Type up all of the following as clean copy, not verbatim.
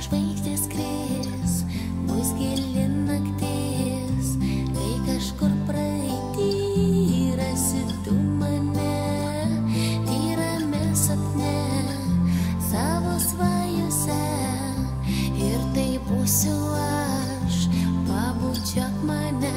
žvaigždės kris, bus gili naktis, kai kažkur praeity rasi tu mane, tyrame sapne, savo svajose, ir tai būsiu aš. Pabučiuok mane,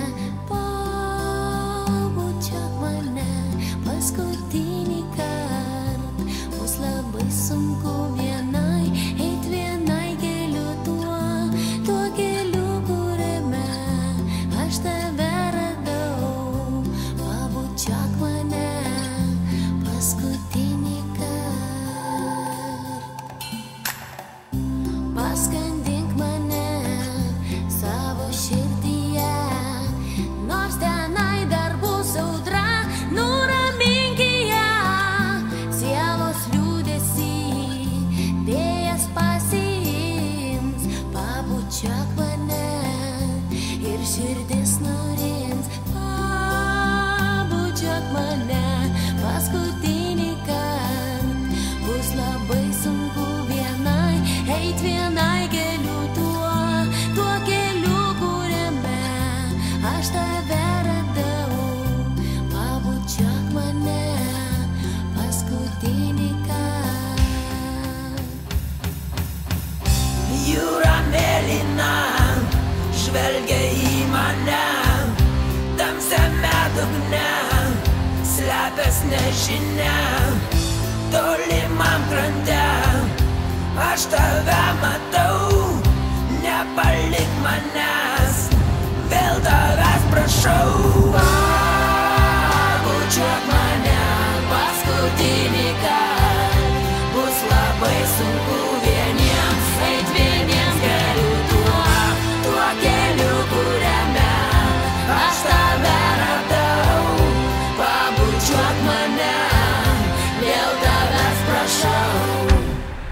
paskutinį kart. Bus labai sunku vienai, eit vienai keliu tuo keliu, kuriame aš tave radau. Pabučiuok mane, paskutinį kart. Paskandink mane savo širdyje, nors tenai dar bus audra, nuramink ją. Sielos liūdesį vėjas pasiims. Pabučiuok mane ir širdis nurims. Pabučiuok mane, paskutinį kart. Bus labai sunku vienai, eit vienai keliu tuo keliu, kuriame aš tave radau. Pabučiuok mane, paskutinį kart. Jūra mėlyna žvelgia į mane, tamsiame dugne slepias nežinia. Tolimam krante aš tave matau, nepalik manęs, vėl tavęs prašau. Pabučiuok mane, paskutinį